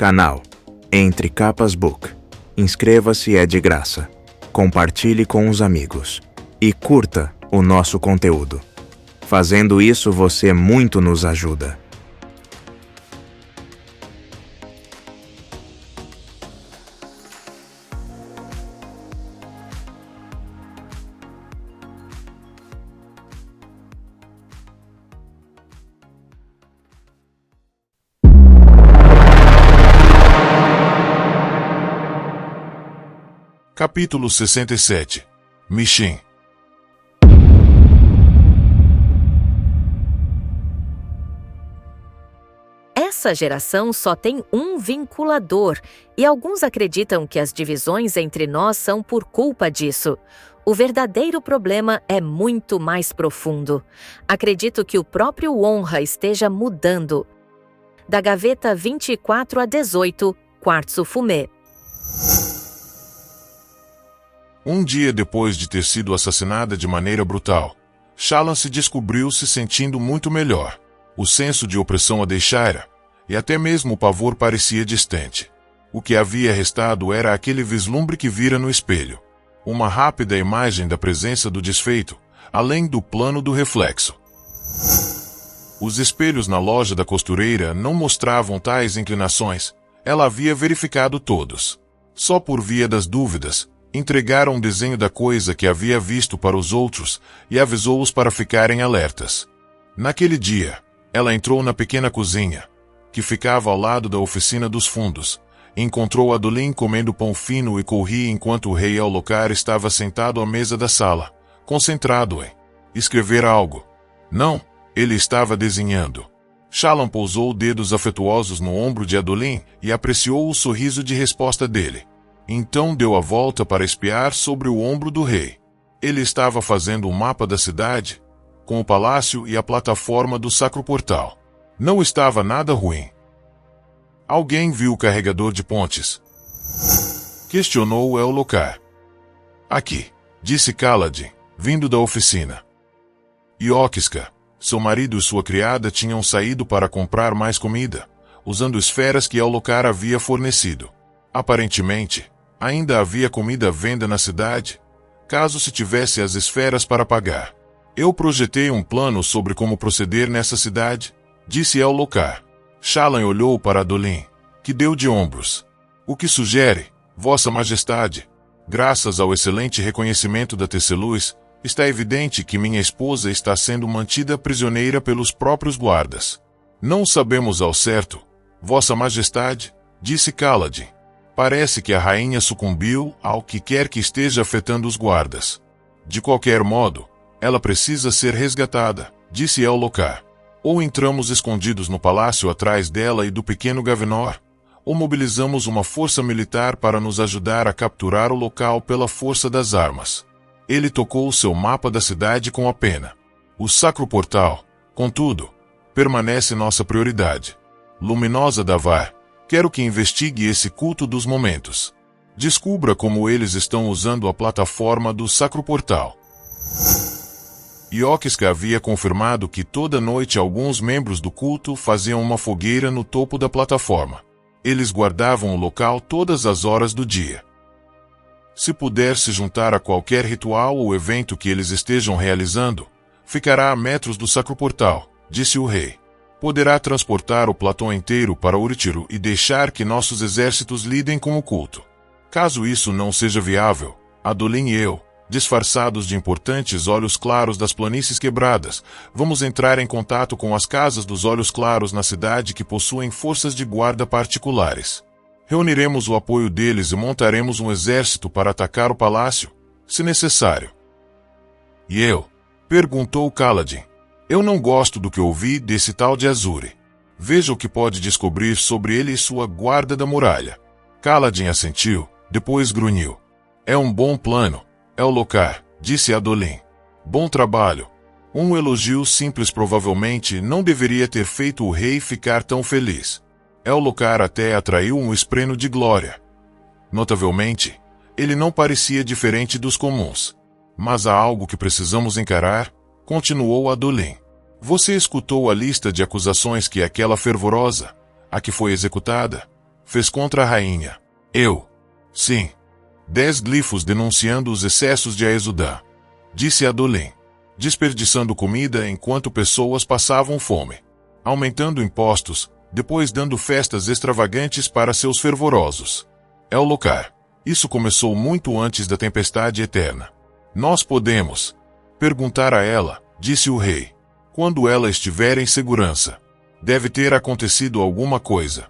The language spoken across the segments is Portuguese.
Canal Entre Capas Book. Inscreva-se, é de graça. Compartilhe com os amigos. E curta o nosso conteúdo. Fazendo isso, você muito nos ajuda. Capítulo 67. Michin. Essa geração só tem um vinculador, e alguns acreditam que as divisões entre nós são por culpa disso. O verdadeiro problema é muito mais profundo. Acredito que o próprio Honra esteja mudando. Da gaveta 24 a 18, Quartzo Fumê. Um dia depois de ter sido assassinada de maneira brutal, Shallan se descobriu se sentindo muito melhor. O senso de opressão a deixara, e até mesmo o pavor parecia distante. O que havia restado era aquele vislumbre que vira no espelho. Uma rápida imagem da presença do desfeito, além do plano do reflexo. Os espelhos na loja da costureira não mostravam tais inclinações. Ela havia verificado todos. Só por via das dúvidas, entregaram um desenho da coisa que havia visto para os outros e avisou-os para ficarem alertas. Naquele dia, ela entrou na pequena cozinha, que ficava ao lado da oficina dos fundos, e encontrou Adolin comendo pão fino e coury enquanto o rei Elhokar estava sentado à mesa da sala, concentrado em escrever algo. Não, ele estava desenhando. Shallan pousou dedos afetuosos no ombro de Adolin e apreciou o sorriso de resposta dele. Então deu a volta para espiar sobre o ombro do rei. Ele estava fazendo um mapa da cidade, com o palácio e a plataforma do Sacro Portal. Não estava nada ruim. Alguém viu o carregador de pontes? Questionou Elhokar. Aqui, disse Kaladin, vindo da oficina. Iokiska, seu marido e sua criada tinham saído para comprar mais comida, usando esferas que Elhokar havia fornecido. Aparentemente, ainda havia comida à venda na cidade, caso se tivesse as esferas para pagar. Eu projetei um plano sobre como proceder nessa cidade, disse Elhokar. Shallan olhou para Adolin, que deu de ombros. O que sugere, Vossa Majestade? Graças ao excelente reconhecimento da Teceluz, está evidente que minha esposa está sendo mantida prisioneira pelos próprios guardas. Não sabemos ao certo, Vossa Majestade, disse Kaladin. Parece que a rainha sucumbiu ao que quer que esteja afetando os guardas. De qualquer modo, ela precisa ser resgatada, disse Elhokar. Ou entramos escondidos no palácio atrás dela e do pequeno Gavinor, ou mobilizamos uma força militar para nos ajudar a capturar o local pela força das armas. Ele tocou seu mapa da cidade com a pena. O Sacro Portal, contudo, permanece nossa prioridade. Luminosa Davar, quero que investigue esse culto dos momentos. Descubra como eles estão usando a plataforma do Sacro Portal. Iokiska havia confirmado que toda noite alguns membros do culto faziam uma fogueira no topo da plataforma. Eles guardavam o local todas as horas do dia. Se puder se juntar a qualquer ritual ou evento que eles estejam realizando, ficará a metros do Sacro Portal, disse o rei. Poderá transportar o platô inteiro para Uritiro e deixar que nossos exércitos lidem com o culto. Caso isso não seja viável, Adolin e eu, disfarçados de importantes olhos claros das planícies quebradas, vamos entrar em contato com as casas dos olhos claros na cidade que possuem forças de guarda particulares. Reuniremos o apoio deles e montaremos um exército para atacar o palácio, se necessário. E eu? Perguntou Kaladin. Eu não gosto do que ouvi desse tal de Azure. Veja o que pode descobrir sobre ele e sua guarda da muralha. Kaladin assentiu, depois grunhiu. É um bom plano, Elhokar, disse Adolin. Bom trabalho. Um elogio simples provavelmente não deveria ter feito o rei ficar tão feliz. Elhokar até atraiu um espreno de glória. Notavelmente, ele não parecia diferente dos comuns. Mas há algo que precisamos encarar, continuou Adolin. Você escutou a lista de acusações que aquela fervorosa, a que foi executada, fez contra a rainha. Eu. Sim. 10 glifos denunciando os excessos de Aesudã. Disse Adolin. Desperdiçando comida enquanto pessoas passavam fome. Aumentando impostos, depois dando festas extravagantes para seus fervorosos. Ellocar. Isso começou muito antes da tempestade eterna. Nós podemos perguntar a ela, disse o rei. Quando ela estiver em segurança. Deve ter acontecido alguma coisa.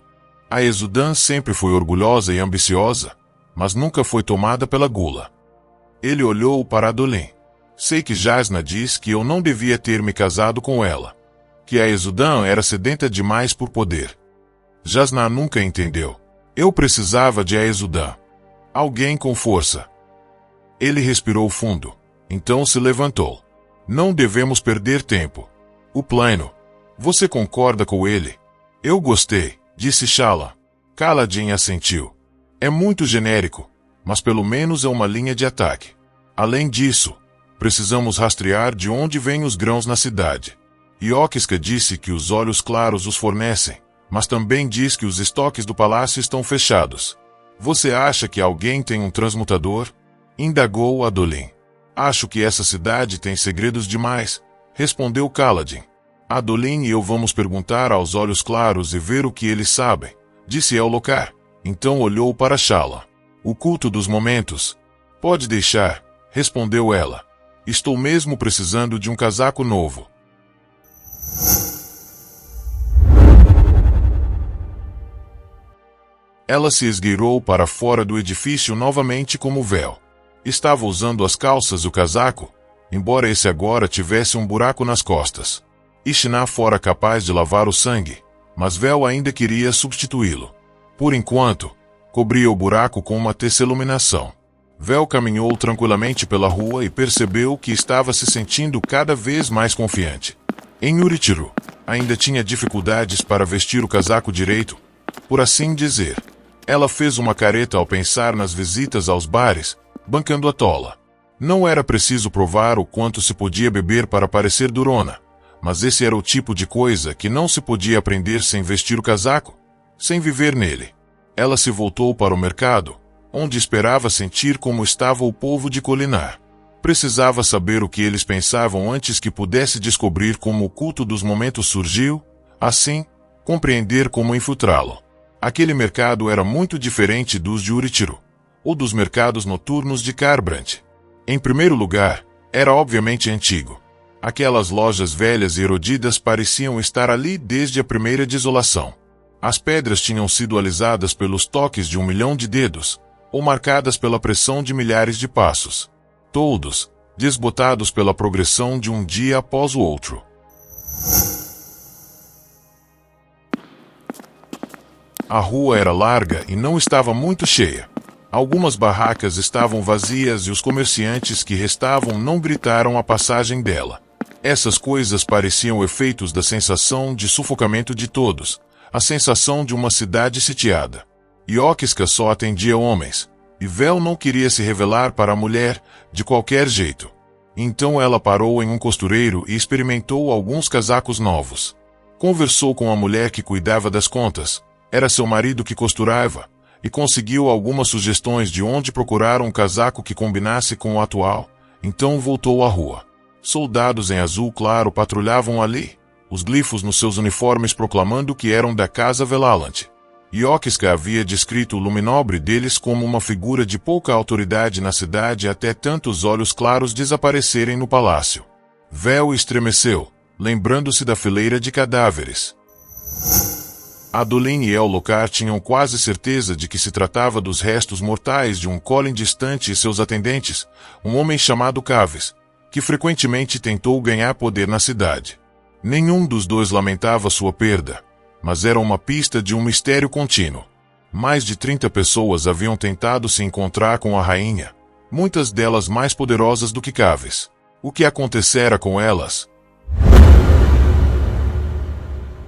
Aesudã sempre foi orgulhosa e ambiciosa, mas nunca foi tomada pela gula. Ele olhou para Adolin. Sei que Jasna diz que eu não devia ter me casado com ela. Que Aesudã era sedenta demais por poder. Jasna nunca entendeu. Eu precisava de Aesudã. Alguém com força. Ele respirou fundo. Então se levantou. Não devemos perder tempo. O plano. Você concorda com ele? Eu gostei, disse Shallan. Kaladin assentiu. É muito genérico, mas pelo menos é uma linha de ataque. Além disso, precisamos rastrear de onde vêm os grãos na cidade. Iokiska disse que os olhos claros os fornecem, mas também diz que os estoques do palácio estão fechados. Você acha que alguém tem um transmutador? Indagou Adolin. Acho que essa cidade tem segredos demais, respondeu Kaladin. Adolin e eu vamos perguntar aos olhos claros e ver o que eles sabem, disse Ellocar. Então olhou para Shallan. O culto dos momentos. Pode deixar, respondeu ela. Estou mesmo precisando de um casaco novo. Ela se esgueirou para fora do edifício novamente como véu. Estava usando as calças e o casaco, embora esse agora tivesse um buraco nas costas. Ishna fora capaz de lavar o sangue, mas Vel ainda queria substituí-lo. Por enquanto, cobria o buraco com uma tesseluminação. Vel caminhou tranquilamente pela rua e percebeu que estava se sentindo cada vez mais confiante. Em Urithiru, ainda tinha dificuldades para vestir o casaco direito, por assim dizer. Ela fez uma careta ao pensar nas visitas aos bares, bancando a tola. Não era preciso provar o quanto se podia beber para parecer durona, mas esse era o tipo de coisa que não se podia aprender sem vestir o casaco, sem viver nele. Ela se voltou para o mercado, onde esperava sentir como estava o povo de Kholinar. Precisava saber o que eles pensavam antes que pudesse descobrir como o culto dos momentos surgiu, assim, compreender como infiltrá-lo. Aquele mercado era muito diferente dos de Urithiru, ou dos mercados noturnos de Kharbrandt. Em primeiro lugar, era obviamente antigo. Aquelas lojas velhas e erodidas pareciam estar ali desde a primeira desolação. As pedras tinham sido alisadas pelos toques de 1 milhão de dedos, ou marcadas pela pressão de milhares de passos. Todos, desbotados pela progressão de um dia após o outro. A rua era larga e não estava muito cheia. Algumas barracas estavam vazias e os comerciantes que restavam não gritaram a passagem dela. Essas coisas pareciam efeitos da sensação de sufocamento de todos, a sensação de uma cidade sitiada. Iokiska só atendia homens, e Vel não queria se revelar para a mulher, de qualquer jeito. Então ela parou em um costureiro e experimentou alguns casacos novos. Conversou com a mulher que cuidava das contas, era seu marido que costurava, e conseguiu algumas sugestões de onde procurar um casaco que combinasse com o atual, então voltou à rua. Soldados em azul claro patrulhavam ali, os glifos nos seus uniformes proclamando que eram da casa Velalant. Iokiska havia descrito o luminobre deles como uma figura de pouca autoridade na cidade até tantos olhos claros desaparecerem no palácio. Vel estremeceu, lembrando-se da fileira de cadáveres. Adolin e Ellocar tinham quase certeza de que se tratava dos restos mortais de um Kholin distante e seus atendentes, um homem chamado Kavis, que frequentemente tentou ganhar poder na cidade. Nenhum dos dois lamentava sua perda, mas era uma pista de um mistério contínuo. Mais de 30 pessoas haviam tentado se encontrar com a rainha, muitas delas mais poderosas do que Kavis. O que acontecera com elas?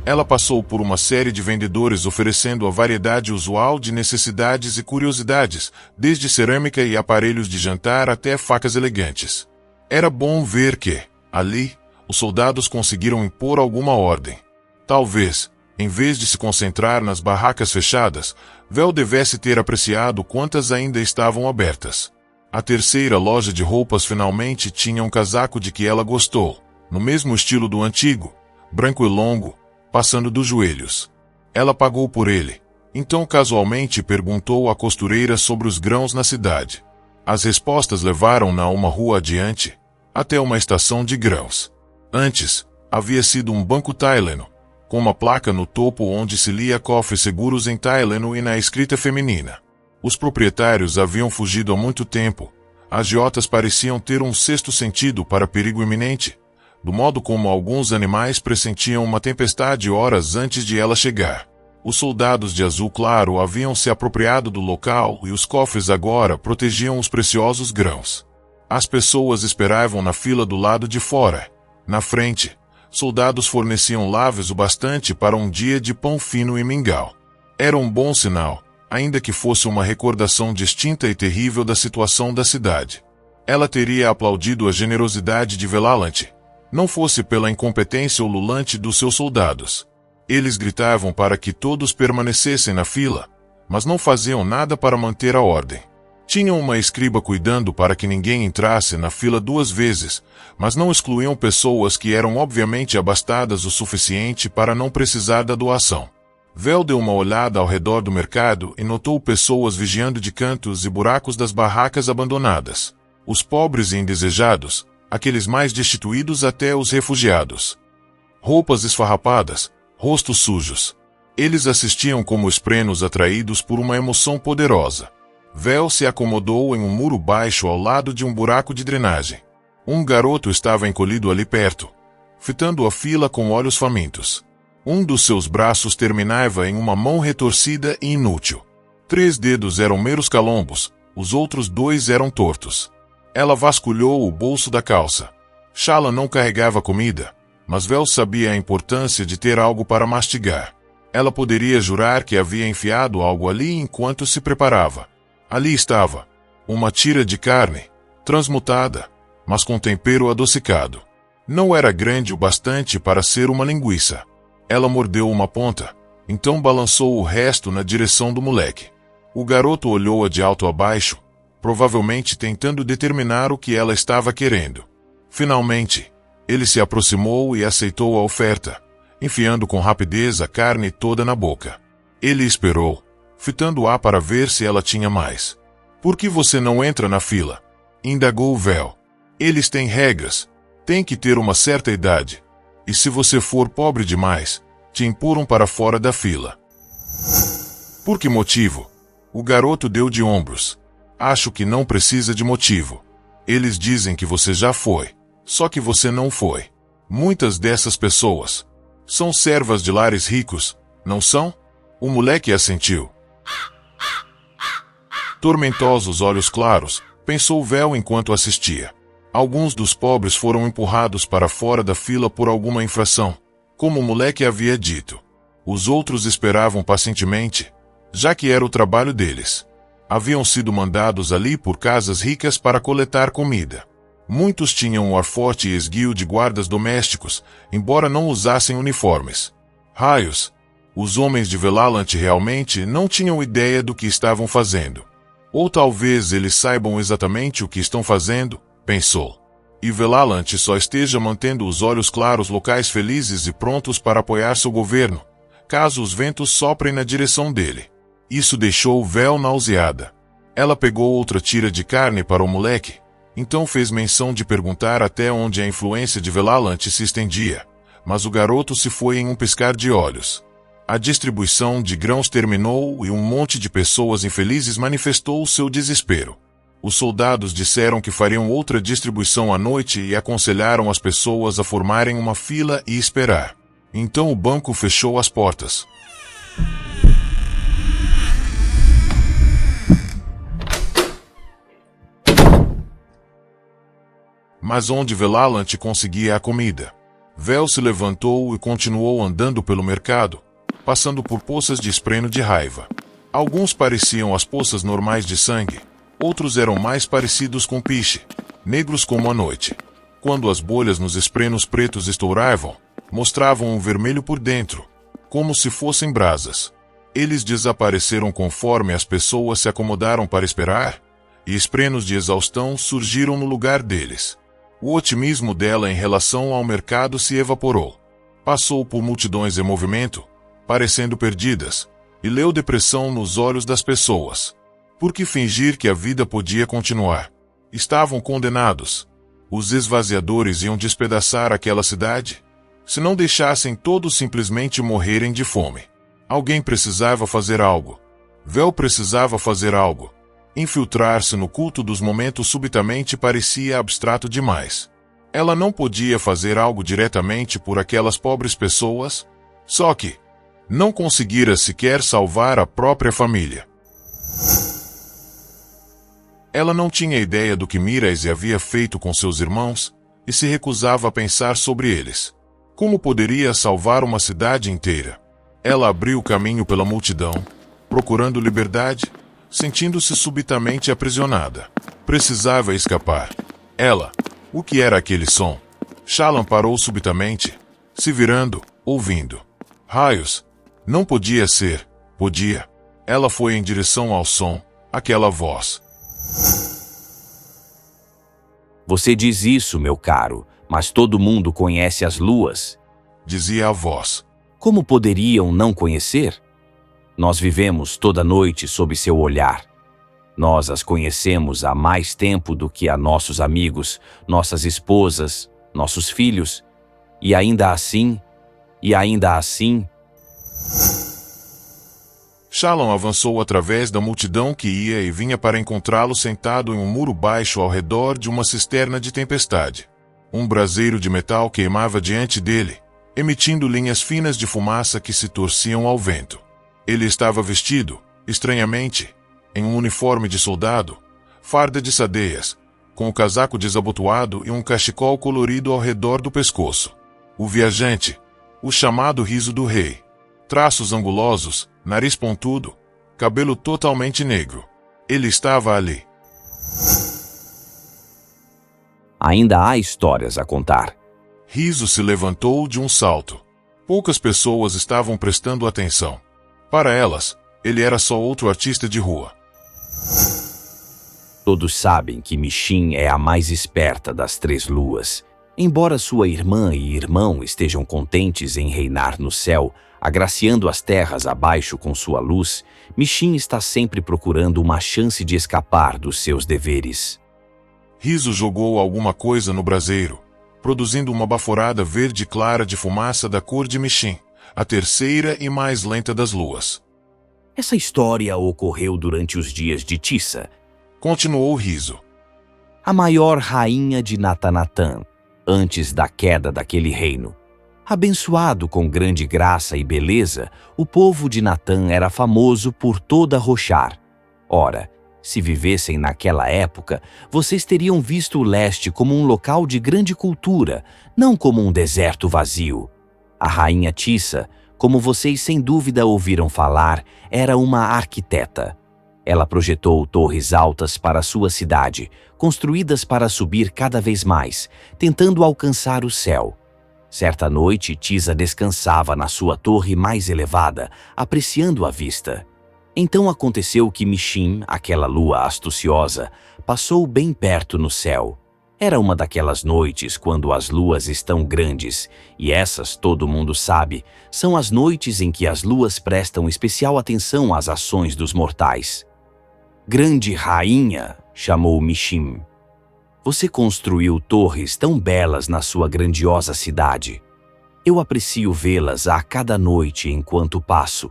Ela passou por uma série de vendedores oferecendo a variedade usual de necessidades e curiosidades, desde cerâmica e aparelhos de jantar até facas elegantes. Era bom ver que, ali, os soldados conseguiram impor alguma ordem. Talvez, Em vez de se concentrar nas barracas fechadas, Vel devesse ter apreciado quantas ainda estavam abertas. A terceira loja de roupas finalmente tinha um casaco de que ela gostou, no mesmo estilo do antigo, branco e longo, passando dos joelhos. Ela pagou por ele. Então casualmente perguntou à costureira sobre os grãos na cidade. As respostas levaram-na a uma rua adiante, até uma estação de grãos. Antes, havia sido um banco taileno, com uma placa no topo onde se lia cofres seguros em taileno e na escrita feminina. Os proprietários haviam fugido há muito tempo. Agiotas pareciam ter um sexto sentido para perigo iminente, do modo como alguns animais pressentiam uma tempestade horas antes de ela chegar. Os soldados de azul claro haviam se apropriado do local e os cofres agora protegiam os preciosos grãos. As pessoas esperavam na fila do lado de fora. Na frente, soldados forneciam láveis o bastante para um dia de pão fino e mingau. Era um bom sinal, ainda que fosse uma recordação distinta e terrível da situação da cidade. Ela teria aplaudido a generosidade de Velalante, não fosse pela incompetência ululante dos seus soldados. Eles gritavam para que todos permanecessem na fila, mas não faziam nada para manter a ordem. Tinham uma escriba cuidando para que ninguém entrasse na fila 2 vezes, mas não excluíam pessoas que eram obviamente abastadas o suficiente para não precisar da doação. Vel deu uma olhada ao redor do mercado e notou pessoas vigiando de cantos e buracos das barracas abandonadas. Os pobres e indesejados, aqueles mais destituídos até os refugiados. Roupas esfarrapadas, rostos sujos. Eles assistiam como esprenos atraídos por uma emoção poderosa. Vel se acomodou em um muro baixo ao lado de um buraco de drenagem. Um garoto estava encolhido ali perto, fitando a fila com olhos famintos. Um dos seus braços terminava em uma mão retorcida e inútil. 3 dedos eram meros calombos, os outros 2 eram tortos. Ela vasculhou o bolso da calça. Shallan não carregava comida, mas Vel sabia a importância de ter algo para mastigar. Ela poderia jurar que havia enfiado algo ali enquanto se preparava. Ali estava, uma tira de carne, transmutada, mas com tempero adocicado. Não era grande o bastante para ser uma linguiça. Ela mordeu uma ponta, então balançou o resto na direção do moleque. O garoto olhou-a de alto a baixo, provavelmente tentando determinar o que ela estava querendo. Finalmente, ele se aproximou e aceitou a oferta, enfiando com rapidez a carne toda na boca. Ele esperou, fitando-a para ver se ela tinha mais. Por que você não entra na fila? Indagou Vel. Eles têm regras. Tem que ter uma certa idade. E se você for pobre demais, te empurram para fora da fila. Por que motivo? O garoto deu de ombros. Acho que não precisa de motivo. Eles dizem que você já foi, só que você não foi. Muitas dessas pessoas são servas de lares ricos, não são? O moleque assentiu. Tormentosos olhos claros, pensou Vel enquanto assistia. Alguns dos pobres foram empurrados para fora da fila por alguma infração, como o moleque havia dito. Os outros esperavam pacientemente, já que era o trabalho deles. Haviam sido mandados ali por casas ricas para coletar comida. Muitos tinham um ar forte e esguio de guardas domésticos, embora não usassem uniformes. Raios! Os homens de Velalante realmente não tinham ideia do que estavam fazendo. Ou talvez eles saibam exatamente o que estão fazendo, pensou. E Velalante só esteja mantendo os olhos claros locais felizes e prontos para apoiar seu governo, caso os ventos soprem na direção dele. Isso deixou Vel nauseada. Ela pegou outra tira de carne para o moleque, então fez menção de perguntar até onde a influência de Velalante se estendia, mas o garoto se foi em um piscar de olhos. A distribuição de grãos terminou e um monte de pessoas infelizes manifestou o seu desespero. Os soldados disseram que fariam outra distribuição à noite e aconselharam as pessoas a formarem uma fila e esperar. Então o banco fechou as portas. Mas onde Velalante conseguia a comida? Vel se levantou e continuou andando pelo mercado, passando por poças de espreno de raiva. Alguns pareciam as poças normais de sangue, outros eram mais parecidos com piche, negros como a noite. Quando as bolhas nos esprenos pretos estouravam, mostravam um vermelho por dentro, como se fossem brasas. Eles desapareceram conforme as pessoas se acomodaram para esperar, e esprenos de exaustão surgiram no lugar deles. O otimismo dela em relação ao mercado se evaporou. Passou por multidões em movimento, parecendo perdidas, e leu depressão nos olhos das pessoas. Por que fingir que a vida podia continuar? Estavam condenados. Os esvaziadores iam despedaçar aquela cidade? Se não deixassem todos simplesmente morrerem de fome. Alguém precisava fazer algo. Vel precisava fazer algo. Infiltrar-se no culto dos momentos subitamente parecia abstrato demais. Ela não podia fazer algo diretamente por aquelas pobres pessoas, só que não conseguira sequer salvar a própria família. Ela não tinha ideia do que Miraise havia feito com seus irmãos e se recusava a pensar sobre eles. Como poderia salvar uma cidade inteira? Ela abriu caminho pela multidão, procurando liberdade, sentindo-se subitamente aprisionada. Precisava escapar. Ela, o que era aquele som? Shallan parou subitamente, se virando, ouvindo. Raios! Não podia ser, podia. Ela foi em direção ao som, aquela voz. Você diz isso, meu caro, mas todo mundo conhece as luas. Dizia a voz. Como poderiam não conhecer? Nós vivemos toda noite sob seu olhar. Nós as conhecemos há mais tempo do que a nossos amigos, nossas esposas, nossos filhos. E ainda assim... Shallan avançou através da multidão que ia e vinha para encontrá-lo sentado em um muro baixo ao redor de uma cisterna de tempestade. Um braseiro de metal queimava diante dele, emitindo linhas finas de fumaça que se torciam ao vento. Ele estava vestido, estranhamente, em um uniforme de soldado, farda de sadeias, com o casaco desabotoado e um cachecol colorido ao redor do pescoço. O viajante, o chamado riso do rei. Traços angulosos, nariz pontudo, cabelo totalmente negro. Ele estava ali. Ainda há histórias a contar. Riso se levantou de um salto. Poucas pessoas estavam prestando atenção. Para elas, ele era só outro artista de rua. Todos sabem que Mishin é a mais esperta das 3 luas. Embora sua irmã e irmão estejam contentes em reinar no céu, agraciando as terras abaixo com sua luz, Mishin está sempre procurando uma chance de escapar dos seus deveres. Riso jogou alguma coisa no braseiro, produzindo uma baforada verde clara de fumaça da cor de Mishin, a terceira e mais lenta das luas. Essa história ocorreu durante os dias de Tissa, Continuou Riso. a maior rainha de Natanatan, antes da queda daquele reino. Abençoado com grande graça e beleza, o povo de Natan era famoso por toda Roshar. Ora, se vivessem naquela época, vocês teriam visto o leste como um local de grande cultura, não como um deserto vazio. A rainha Tissa, como vocês sem dúvida ouviram falar, era uma arquiteta. Ela projetou torres altas para sua cidade, construídas para subir cada vez mais, tentando alcançar o céu. Certa noite, Tissa descansava na sua torre mais elevada, apreciando a vista. Então aconteceu que Mishin, aquela lua astuciosa, passou bem perto no céu. Era uma daquelas noites quando as luas estão grandes, e essas, todo mundo sabe, são as noites em que as luas prestam especial atenção às ações dos mortais. Grande rainha, chamou Mishin. Você construiu torres tão belas na sua grandiosa cidade. Eu aprecio vê-las a cada noite enquanto passo.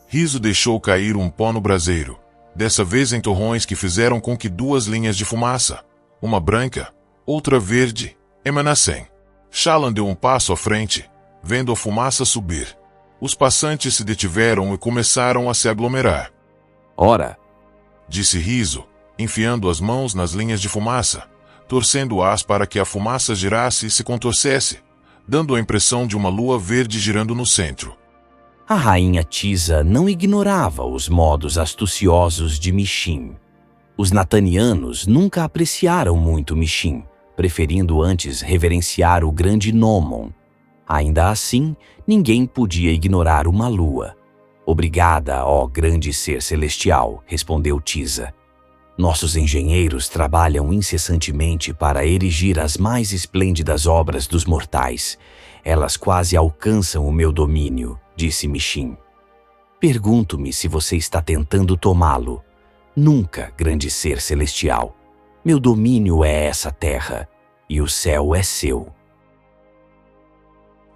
Riso deixou cair um pó no braseiro, dessa vez em torrões que fizeram com que 2 linhas de fumaça, uma branca, outra verde, emanassem. Shallan deu um passo à frente, vendo a fumaça subir. Os passantes se detiveram e começaram a se aglomerar. Ora, Disse Riso, enfiando as mãos nas linhas de fumaça, torcendo-as para que a fumaça girasse e se contorcesse, dando a impressão de uma lua verde girando no centro. a rainha Tissa não ignorava os modos astuciosos de Mishin. Os natanianos nunca apreciaram muito Mishin, preferindo antes reverenciar o grande Nomon. Ainda assim, ninguém podia ignorar uma lua. Obrigada, ó grande ser celestial, respondeu Tisa. Nossos engenheiros trabalham incessantemente para erigir as mais esplêndidas obras dos mortais. Elas quase alcançam o meu domínio, disse Michin. Pergunto-me se você está tentando tomá-lo. Nunca, grande ser celestial. Meu domínio é essa terra, e o céu é seu.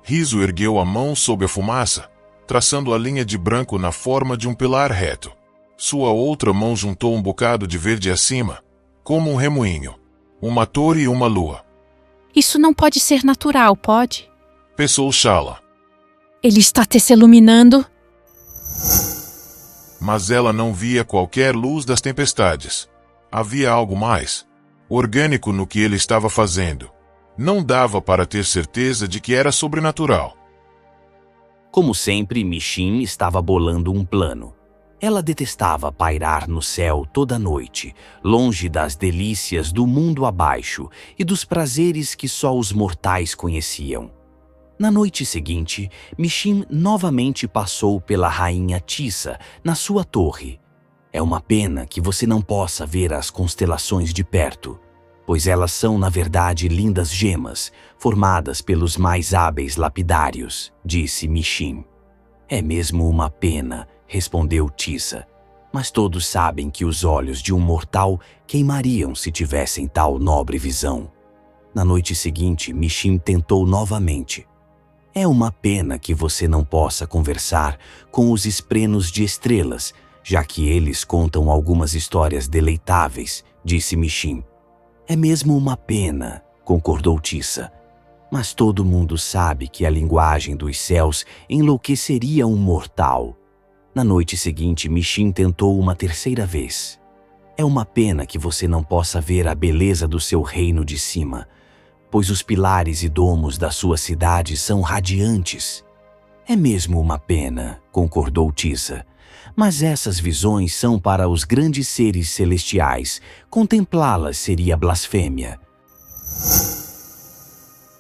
Riso ergueu a mão sob a fumaça, traçando a linha de branco na forma de um pilar reto. Sua outra mão juntou um bocado de verde acima, como um remoinho. Uma torre e uma lua. Isso não pode ser natural, pode? Pensou Shala. Ele está te iluminando? Mas ela não via qualquer luz das tempestades. Havia algo mais orgânico no que ele estava fazendo. Não dava para ter certeza de que era sobrenatural. Como sempre, Michin estava bolando um plano. Ela detestava pairar no céu toda noite, longe das delícias do mundo abaixo e dos prazeres que só os mortais conheciam. Na noite seguinte, Michin novamente passou pela rainha Tissa na sua torre. É uma pena que você não possa ver as constelações de perto, pois elas são, na verdade, lindas gemas, formadas pelos mais hábeis lapidários, disse Michin. É mesmo uma pena, respondeu Tissa, mas todos sabem que os olhos de um mortal queimariam se tivessem tal nobre visão. Na noite seguinte, Michin tentou novamente. É uma pena que você não possa conversar com os esprenos de estrelas, já que eles contam algumas histórias deleitáveis, disse Michin. É mesmo uma pena, concordou Tissa. Mas todo mundo sabe que a linguagem dos céus enlouqueceria um mortal. Na noite seguinte, Michin tentou uma terceira vez. É uma pena que você não possa ver a beleza do seu reino de cima, pois os pilares e domos da sua cidade são radiantes. É mesmo uma pena, concordou Tissa. Mas essas visões são para os grandes seres celestiais. Contemplá-las seria blasfêmia.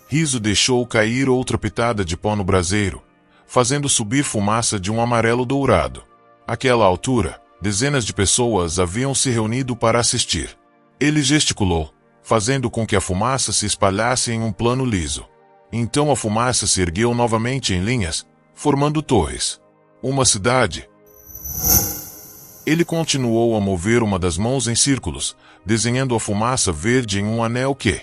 Riso deixou cair outra pitada de pó no braseiro, fazendo subir fumaça de um amarelo dourado. Àquela altura, dezenas de pessoas haviam se reunido para assistir. Ele gesticulou, fazendo com que a fumaça se espalhasse em um plano liso. Então a fumaça se ergueu novamente em linhas, formando torres. Uma cidade. Ele continuou a mover uma das mãos em círculos, desenhando a fumaça verde em um anel que,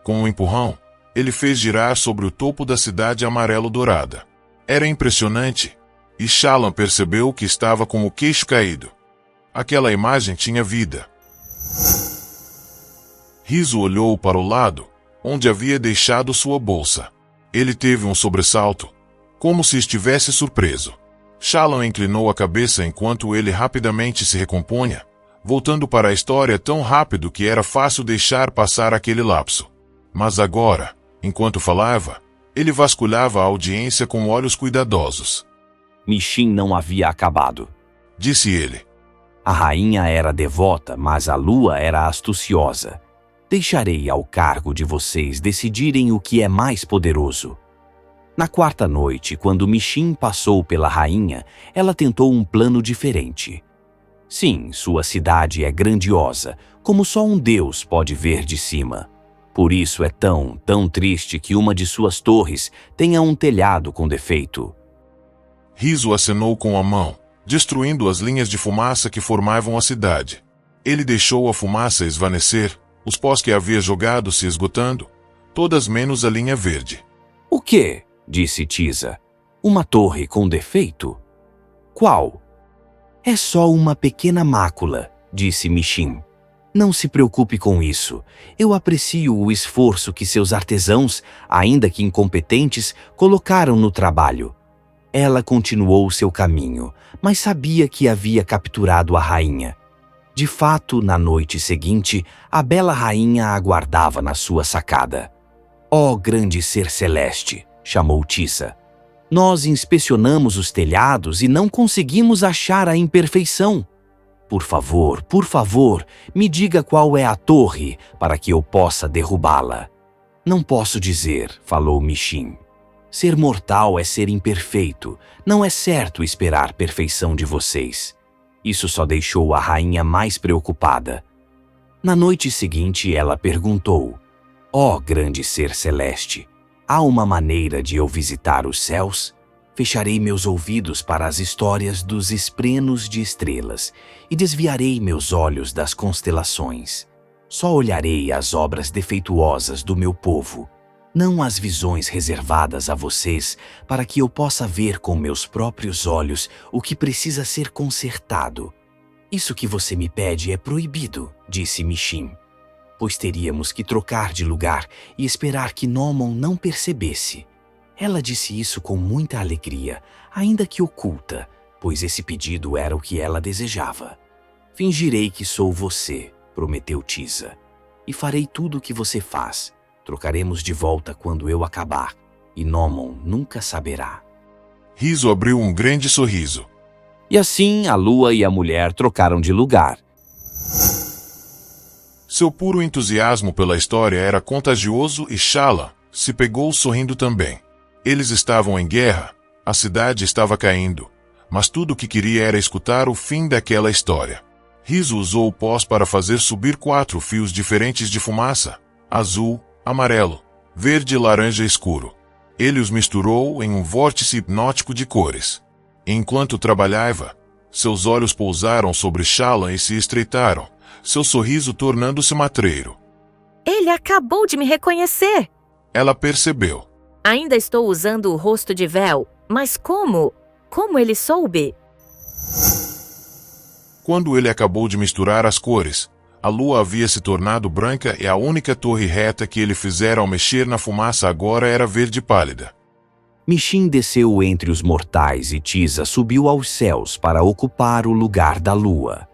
com um empurrão, ele fez girar sobre o topo da cidade amarelo-dourada. Era impressionante, e Shallan percebeu que estava com o queixo caído. Aquela imagem tinha vida. Riso olhou para o lado, onde havia deixado sua bolsa. Ele teve um sobressalto, como se estivesse surpreso. Shallan inclinou a cabeça enquanto ele rapidamente se recompunha, voltando para a história tão rápido que era fácil deixar passar aquele lapso. Mas agora, enquanto falava, ele vasculhava a audiência com olhos cuidadosos. Michin não havia acabado, Disse ele. A rainha era devota, mas a lua era astuciosa. Deixarei ao cargo de vocês decidirem o que é mais poderoso. Na quarta noite, quando Michin passou pela rainha, ela tentou um plano diferente. Sim, sua cidade é grandiosa, como só um deus pode ver de cima. Por isso é tão triste que uma de suas torres tenha um telhado com defeito. Riso acenou com a mão, destruindo as linhas de fumaça que formavam a cidade. Ele deixou a fumaça esvanecer, os pós que havia jogado se esgotando, todas menos a linha verde. O quê? Disse Tisa. Uma torre com defeito? Qual? É só uma pequena mácula, disse Michin. Não se preocupe com isso. Eu aprecio o esforço que seus artesãos, ainda que incompetentes, colocaram no trabalho. Ela continuou seu caminho, mas sabia que havia capturado a rainha. De fato, na noite seguinte, a bela rainha a aguardava na sua sacada. Ó grande ser celeste, chamou Tissa. Nós inspecionamos os telhados e não conseguimos achar a imperfeição. Por favor, me diga qual é a torre para que eu possa derrubá-la. Não posso dizer, falou Michin. Ser mortal é ser imperfeito. Não é certo esperar perfeição de vocês. Isso só deixou a rainha mais preocupada. Na noite seguinte, ela perguntou: Ó grande ser celeste, há uma maneira de eu visitar os céus? Fecharei meus ouvidos para as histórias dos esprenos de estrelas e desviarei meus olhos das constelações. Só olharei as obras defeituosas do meu povo, não as visões reservadas a vocês, para que eu possa ver com meus próprios olhos o que precisa ser consertado. Isso que você me pede é proibido, disse Mishim, pois teríamos que trocar de lugar e esperar que Nomon não percebesse. Ela disse isso com muita alegria, ainda que oculta, pois esse pedido era o que ela desejava. Fingirei que sou você, prometeu Tiza, e farei tudo o que você faz. Trocaremos de volta quando eu acabar, e Nomon nunca saberá. Riso abriu um grande sorriso. E assim a lua e a mulher trocaram de lugar. Seu puro entusiasmo pela história era contagioso e Shallan se pegou sorrindo também. Eles estavam em guerra, a cidade estava caindo, mas tudo o que queria era escutar o fim daquela história. Riso usou o pós para fazer subir 4 fios diferentes de fumaça: azul, amarelo, verde e laranja escuro. Ele os misturou em um vórtice hipnótico de cores. Enquanto trabalhava, seus olhos pousaram sobre Shallan e se estreitaram, seu sorriso tornando-se matreiro. Ele acabou de me reconhecer! Ela percebeu. Ainda estou usando o rosto de véu, mas como? Como ele soube? Quando ele acabou de misturar as cores, a lua havia se tornado branca e a única torre reta que ele fizera ao mexer na fumaça agora era verde pálida. Mishim desceu entre os mortais e Tiza subiu aos céus para ocupar o lugar da lua.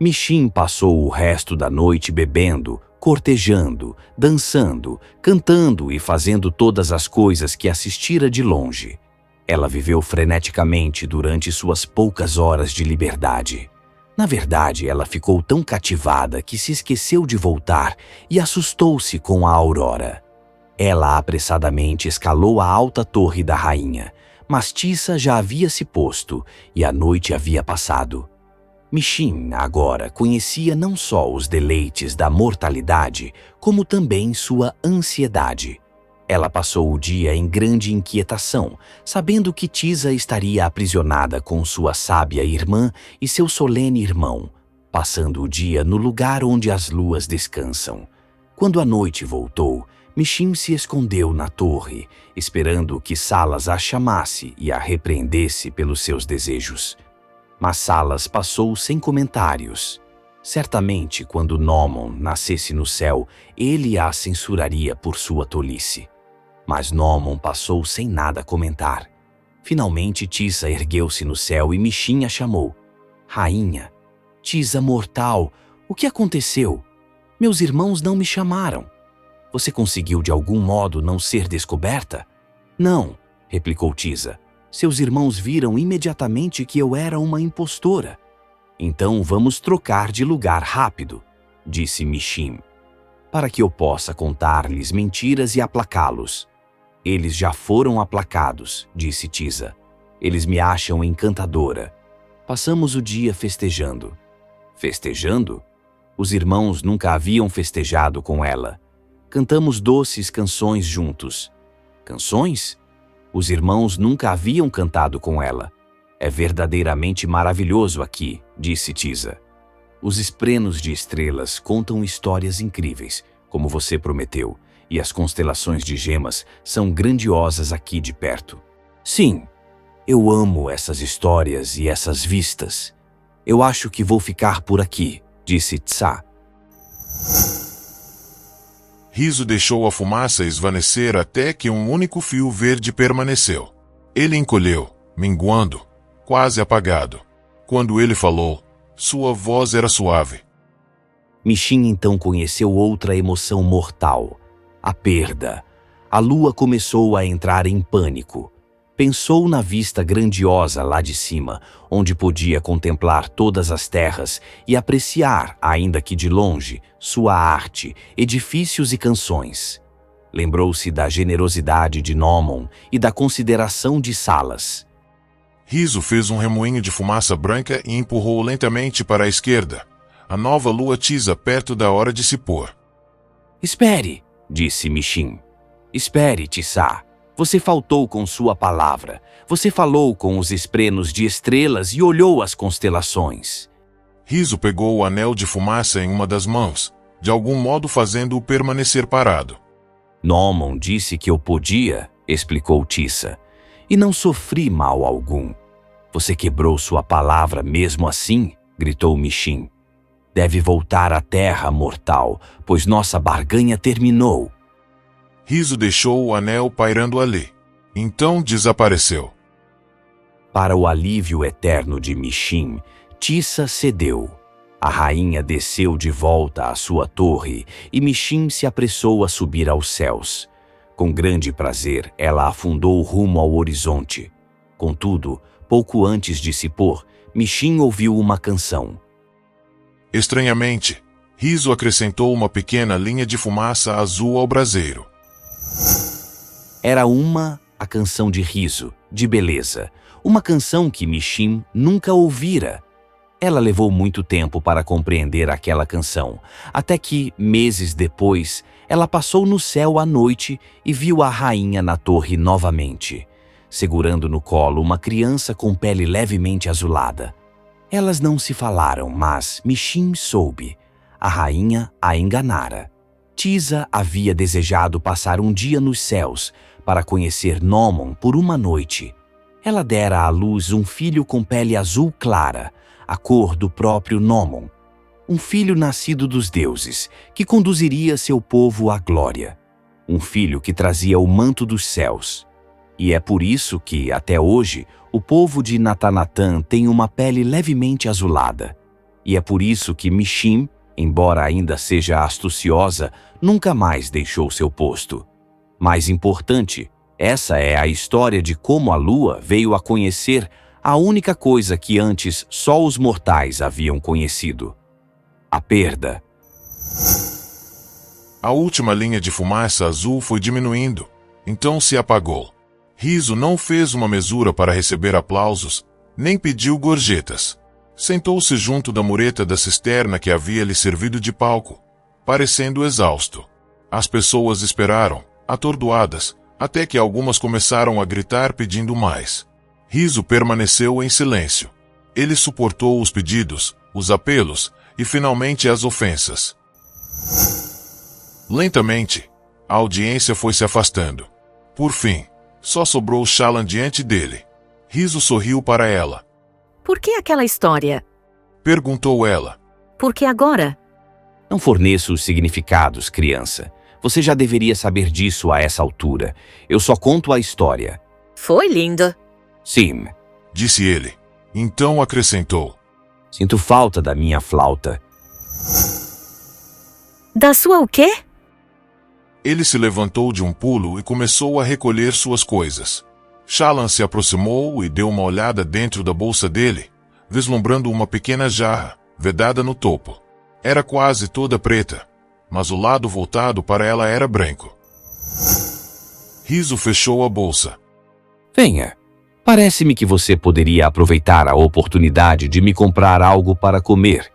Mishim passou o resto da noite bebendo, cortejando, dançando, cantando e fazendo todas as coisas que assistira de longe. Ela viveu freneticamente durante suas poucas horas de liberdade. Na verdade, ela ficou tão cativada que se esqueceu de voltar e assustou-se com a aurora. Ela apressadamente escalou a alta torre da rainha, mas Tiza já havia se posto e a noite havia passado. Mishim, agora, conhecia não só os deleites da mortalidade, como também sua ansiedade. Ela passou o dia em grande inquietação, sabendo que Tiza estaria aprisionada com sua sábia irmã e seu solene irmão, passando o dia no lugar onde as luas descansam. Quando a noite voltou, Mishim se escondeu na torre, esperando que Salas a chamasse e a repreendesse pelos seus desejos. Mas Salas passou sem comentários. Certamente, quando Nomon nascesse no céu, ele a censuraria por sua tolice. Mas Nomon passou sem nada comentar. Finalmente, Tiza ergueu-se no céu e Mishim a chamou. Rainha, Tiza mortal, o que aconteceu? Meus irmãos não me chamaram. Você conseguiu de algum modo não ser descoberta? Não, replicou Tiza. Seus irmãos viram imediatamente que eu era uma impostora. Então vamos trocar de lugar rápido, disse Mishim, para que eu possa contar-lhes mentiras e aplacá-los. Eles já foram aplacados, disse Tiza. Eles me acham encantadora. Passamos o dia festejando. Festejando? Os irmãos nunca haviam festejado com ela. Cantamos doces canções juntos. Canções? Os irmãos nunca haviam cantado com ela. É verdadeiramente maravilhoso aqui, disse Tiza. Os esprenos de estrelas contam histórias incríveis, como você prometeu, e as constelações de gemas são grandiosas aqui de perto. Sim, eu amo essas histórias e essas vistas. Eu acho que vou ficar por aqui, disse Tsa. Riso deixou a fumaça esvanecer até que um único fio verde permaneceu. Ele encolheu, minguando, quase apagado. Quando ele falou, sua voz era suave. Mishim então conheceu outra emoção mortal, a perda. A lua começou a entrar em pânico. Pensou na vista grandiosa lá de cima, onde podia contemplar todas as terras e apreciar, ainda que de longe, sua arte, edifícios e canções. Lembrou-se da generosidade de Nomon e da consideração de Salas. Riso fez um remoinho de fumaça branca e empurrou lentamente para a esquerda. A nova lua tisa perto da hora de se pôr. Espere, disse Michin. Espere, Tissá. Você faltou com sua palavra. Você falou com os esprenos de estrelas e olhou as constelações. Riso pegou o anel de fumaça em uma das mãos, de algum modo fazendo-o permanecer parado. Nomon disse que eu podia, explicou Tissa, e não sofri mal algum. Você quebrou sua palavra mesmo assim? Gritou Michin. Deve voltar à terra, mortal, pois nossa barganha terminou. Riso deixou o anel pairando ali. Então desapareceu. Para o alívio eterno de Michin, Tissa cedeu. A rainha desceu de volta à sua torre e Michin se apressou a subir aos céus. Com grande prazer, ela afundou rumo ao horizonte. Contudo, pouco antes de se pôr, Michin ouviu uma canção. Estranhamente, Riso acrescentou uma pequena linha de fumaça azul ao braseiro. Era a canção de Riso, de beleza. Uma canção que Michin nunca ouvira. Ela levou muito tempo para compreender aquela canção, até que, meses depois, ela passou no céu à noite e viu a rainha na torre novamente, segurando no colo uma criança com pele levemente azulada. Elas não se falaram, mas Michin soube. A rainha a enganara. Tissa havia desejado passar um dia nos céus para conhecer Nomon por uma noite. Ela dera à luz um filho com pele azul clara, a cor do próprio Nomon. Um filho nascido dos deuses, que conduziria seu povo à glória. Um filho que trazia o manto dos céus. E é por isso que, até hoje, o povo de Natanatan tem uma pele levemente azulada. E é por isso que Michin, embora ainda seja astuciosa, nunca mais deixou seu posto. Mais importante, essa é a história de como a lua veio a conhecer a única coisa que antes só os mortais haviam conhecido: a perda. A última linha de fumaça azul foi diminuindo, então se apagou. Riso não fez uma mesura para receber aplausos, nem pediu gorjetas. Sentou-se junto da mureta da cisterna que havia lhe servido de palco, parecendo exausto. As pessoas esperaram, atordoadas, até que algumas começaram a gritar pedindo mais. Riso permaneceu em silêncio. Ele suportou os pedidos, os apelos e finalmente as ofensas. Lentamente, a audiência foi se afastando. Por fim, só sobrou Shallan diante dele. Riso sorriu para ela. Por que aquela história? Perguntou ela. Por que agora? Não forneço os significados, criança. Você já deveria saber disso a essa altura. Eu só conto a história. Foi lindo. Sim, Disse ele. Então acrescentou. sinto falta da minha flauta. Da sua o quê? Ele se levantou de um pulo e começou a recolher suas coisas. Shallan se aproximou e deu uma olhada dentro da bolsa dele, vislumbrando uma pequena jarra, vedada no topo. Era quase toda preta, mas o lado voltado para ela era branco. Riso fechou a bolsa. Venha. Parece-me que você poderia aproveitar a oportunidade de me comprar algo para comer.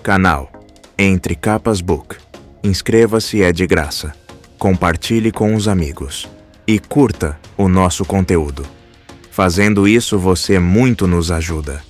Canal Entre Capas Book. Inscreva-se, é de graça. Compartilhe com os amigos. E curta o nosso conteúdo. Fazendo isso, você muito nos ajuda.